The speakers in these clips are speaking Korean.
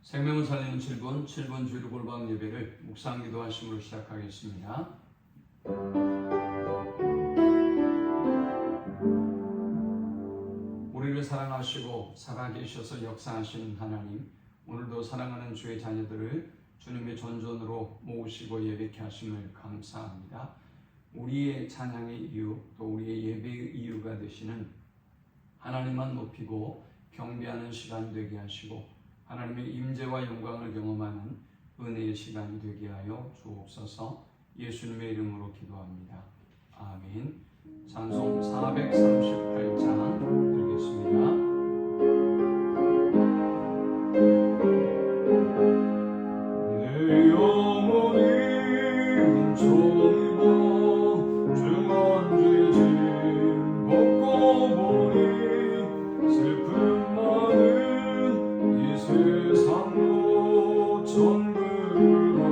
생명을 살리는 7분 주일 골방 예배를 묵상 기도하심으로 시작하겠습니다. 우리를 사랑하시고 살아계셔서 역사하시는 하나님, 오늘도 사랑하는 주의 자녀들을 주님의 전전으로 모으시고 예배케 하심을 감사합니다. 우리의 찬양의 이유, 또 우리의 예배의 이유가 되시는 하나님만 높이고 경배하는 시간 되게 하시고 하나님의 임재와 영광을 경험하는 은혜의 시간이 되게 하여 주옵소서. 예수님의 이름으로 기도합니다. 아멘. 찬송 438장 드리겠습니다. 내 영혼이 은총입어 중한 죄짐 벗고 보니 슬픔 많은 이 세상로 천국으로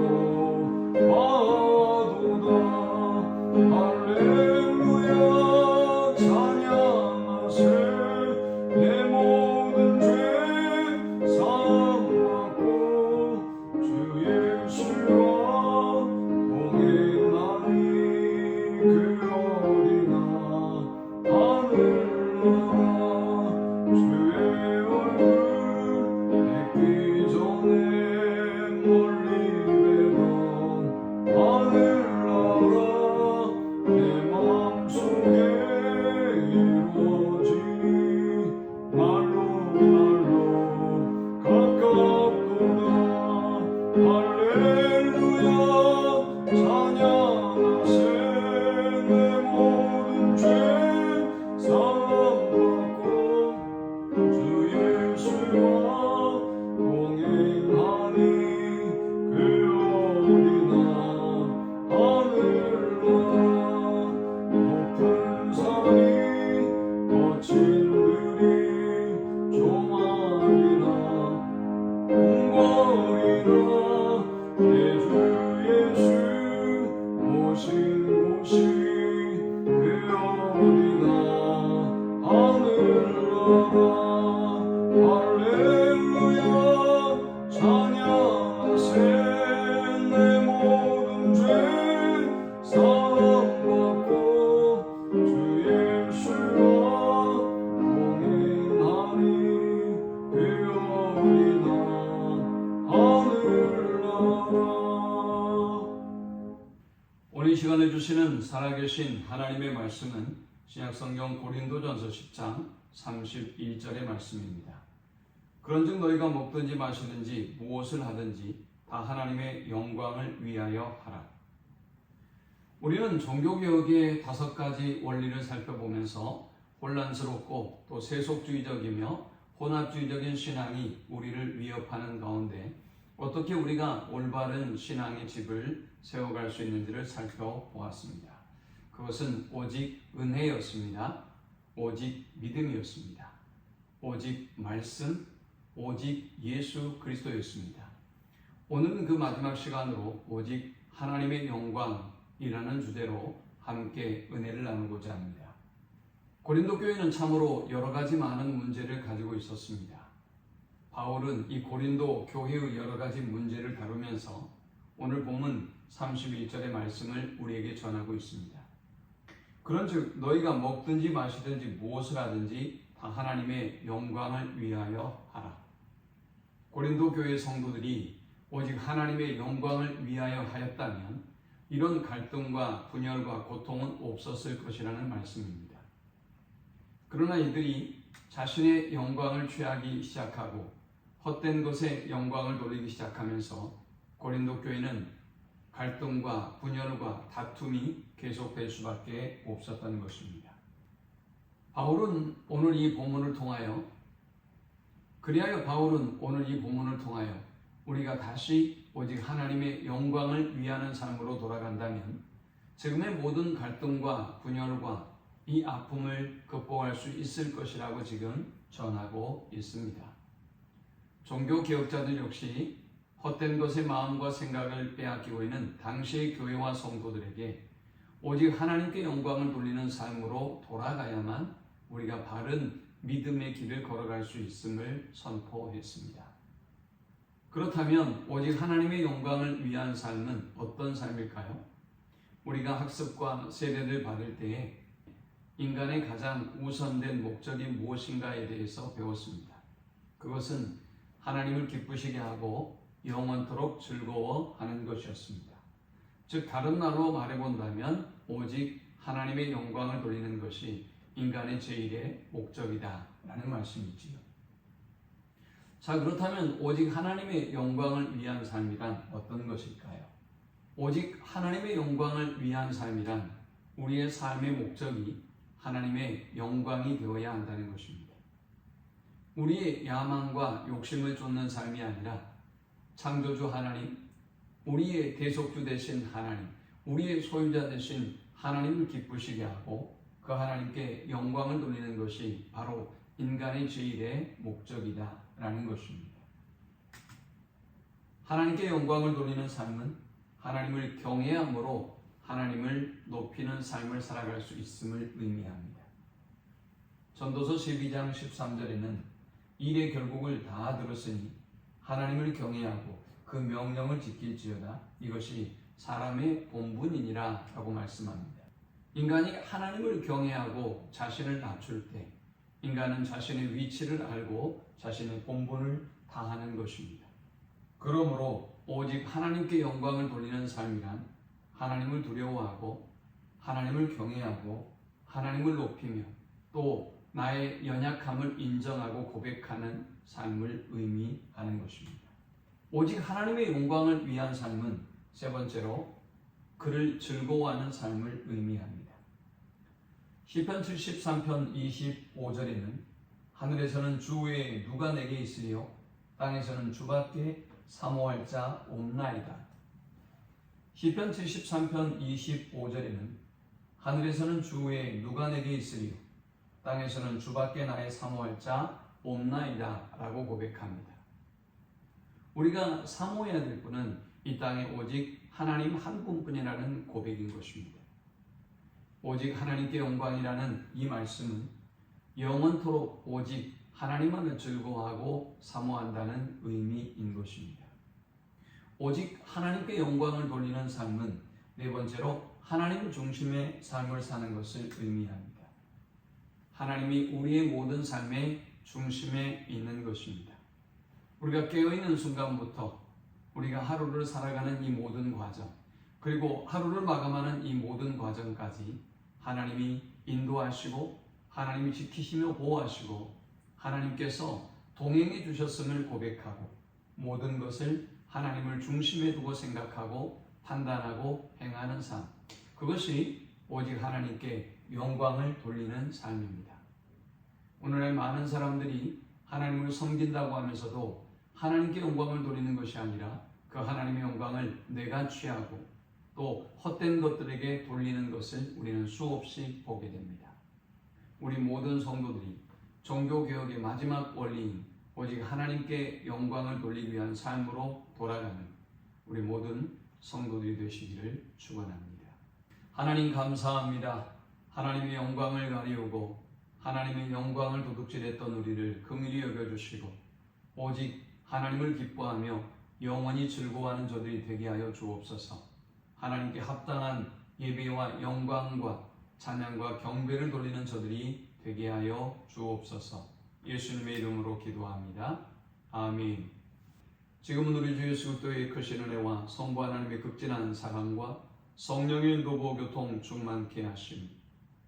가도다. 할렐루야 찬양하세. 내 모든 죄 사함받고 주 예수와 동행하니 그 어디나 하늘나라. 주의 얼굴 뵙기 전에 멀리 뵈던 하늘나라 내 마음속에 이루어지니 말로 가깝구나. 할렐루야 찬양하세. 내 모든 죄 사함받고 주 예수와 동행하니 그 어디나 하늘나라. 높은 산이 거친 들이 조망이나 궁궐이나 내 주 예수 오신 곳이 그 어디나 하늘나라. 할렐루야 찬양하세. 내 모든 죄 사함받고 주 예수와 동행하니 그 어디나 하늘나라. 오늘 이 시간에 주시는 살아계신 하나님의 말씀은 신약성경 고린도전서 10장 31절의 말씀입니다. 그런즉 너희가 먹든지 마시든지 무엇을 하든지 다 하나님의 영광을 위하여 하라. 우리는 종교개혁의 5가지 원리를 살펴보면서 혼란스럽고 또 세속주의적이며 혼합주의적인 신앙이 우리를 위협하는 가운데 어떻게 우리가 올바른 신앙의 집을 세워갈 수 있는지를 살펴보았습니다. 그것은 오직 은혜였습니다. 오직 믿음이었습니다. 오직 말씀, 오직 예수 그리스도였습니다. 오늘은 그 마지막 시간으로 오직 하나님의 영광이라는 주제로 함께 은혜를 나누고자 합니다. 고린도 교회는 참으로 여러 가지 많은 문제를 가지고 있었습니다. 바울은 이 고린도 교회의 여러 가지 문제를 다루면서 오늘 본문 31절의 말씀을 우리에게 전하고 있습니다. 그런즉 너희가 먹든지 마시든지 무엇을 하든지 다 하나님의 영광을 위하여 하라. 고린도 교회 성도들이 오직 하나님의 영광을 위하여 하였다면 이런 갈등과 분열과 고통은 없었을 것이라는 말씀입니다. 그러나 이들이 자신의 영광을 취하기 시작하고 헛된 것에 영광을 돌리기 시작하면서 고린도 교회는 갈등과 분열과 다툼이 계속될 수밖에 없었던 것입니다. 바울은 오늘 이 본문을 통하여 우리가 다시 오직 하나님의 영광을 위하는 삶으로 돌아간다면 지금의 모든 갈등과 분열과 이 아픔을 극복할 수 있을 것이라고 지금 전하고 있습니다. 종교개혁자들 역시 헛된 것의 마음과 생각을 빼앗기고 있는 당시의 교회와 성도들에게 오직 하나님께 영광을 돌리는 삶으로 돌아가야만 우리가 바른 믿음의 길을 걸어갈 수 있음을 선포했습니다. 그렇다면 오직 하나님의 영광을 위한 삶은 어떤 삶일까요? 우리가 학습과 세례를 받을 때에 인간의 가장 우선된 목적이 무엇인가에 대해서 배웠습니다. 그것은 하나님을 기쁘시게 하고 영원토록 즐거워하는 것이었습니다. 즉 다른 말로 말해본다면 오직 하나님의 영광을 돌리는 것이 인간의 제일의 목적이다 라는 말씀이지요. 자, 그렇다면 오직 하나님의 영광을 위한 삶이란 어떤 것일까요? 오직 하나님의 영광을 위한 삶이란 우리의 삶의 목적이 하나님의 영광이 되어야 한다는 것입니다. 우리의 야망과 욕심을 쫓는 삶이 아니라 창조주 하나님, 우리의 대속주 되신 하나님, 우리의 소유자 되신 하나님을 기쁘시게 하고 그 하나님께 영광을 돌리는 것이 바로 인간의 제일의 목적이다 라는 것입니다. 하나님께 영광을 돌리는 삶은 하나님을 경외함으로 하나님을 높이는 삶을 살아갈 수 있음을 의미합니다. 전도서 12장 13절에는 일의 결국을 다 들었으니 하나님을 경외하고 그 명령을 지킬지어다 이것이 사람의 본분이니라 라고 말씀합니다. 인간이 하나님을 경외하고 자신을 낮출 때 인간은 자신의 위치를 알고 자신의 본분을 다하는 것입니다. 그러므로 오직 하나님께 영광을 돌리는 삶이란 하나님을 두려워하고 하나님을 경외하고 하나님을 높이며 또 나의 연약함을 인정하고 고백하는 삶을 의미하는 것입니다. 오직 하나님의 영광을 위한 삶은 세 번째로 그를 즐거워하는 삶을 의미합니다. 시편 73편 25절에는 하늘에서는 주 외에 누가 내게 있으리요 땅에서는 주밖에 사모할 자 없나이다. 시편 73편 25절에는 하늘에서는 주 외에 누가 내게 있으리요 땅에서는 주밖에 나의 사모할 자 없나이다 라고 고백합니다. 우리가 사모해야 될 분은 이 땅에 오직 하나님 한 분뿐이라는 고백인 것입니다. 오직 하나님께 영광이라는 이 말씀은 영원토록 오직 하나님만을 즐거워하고 사모한다는 의미인 것입니다. 오직 하나님께 영광을 돌리는 삶은 네 번째로 하나님 중심의 삶을 사는 것을 의미합니다. 하나님이 우리의 모든 삶의 중심에 있는 것입니다. 우리가 깨어있는 순간부터 우리가 하루를 살아가는 이 모든 과정, 그리고 하루를 마감하는 이 모든 과정까지 하나님이 인도하시고 하나님이 지키시며 보호하시고 하나님께서 동행해 주셨음을 고백하고 모든 것을 하나님을 중심에 두고 생각하고 판단하고 행하는 삶, 그것이 오직 하나님께 영광을 돌리는 삶입니다. 오늘날 많은 사람들이 하나님을 섬긴다고 하면서도 하나님께 영광을 돌리는 것이 아니라 그 하나님의 영광을 내가 취하고 또 헛된 것들에게 돌리는 것을 우리는 수없이 보게 됩니다. 우리 모든 성도들이 종교개혁의 마지막 원리인 오직 하나님께 영광을 돌리기 위한 삶으로 돌아가는 우리 모든 성도들이 되시기를 축원합니다. 하나님 감사합니다. 하나님의 영광을 가리우고 하나님의 영광을 도둑질했던 우리를 긍휼히 여겨주시고 오직 하나님을 기뻐하며 영원히 즐거워하는 저들이 되게 하여 주옵소서. 하나님께 합당한 예배와 영광과 찬양과 경배를 돌리는 저들이 되게 하여 주옵소서. 예수님의 이름으로 기도합니다. 아멘. 지금은 우리 주 예수 그리스도의 크신 은혜와 성부 하나님의 극진한 사랑과 성령의 인도보 교통 충만케 하심,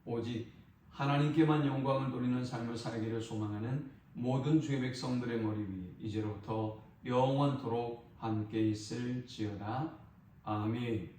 오직 하나님께만 영광을 돌리는 삶을 살기를 소망하는 모든 주의 백성들의 머리 위에 이제로부터 영원토록 함께 있을지어다. 아멘.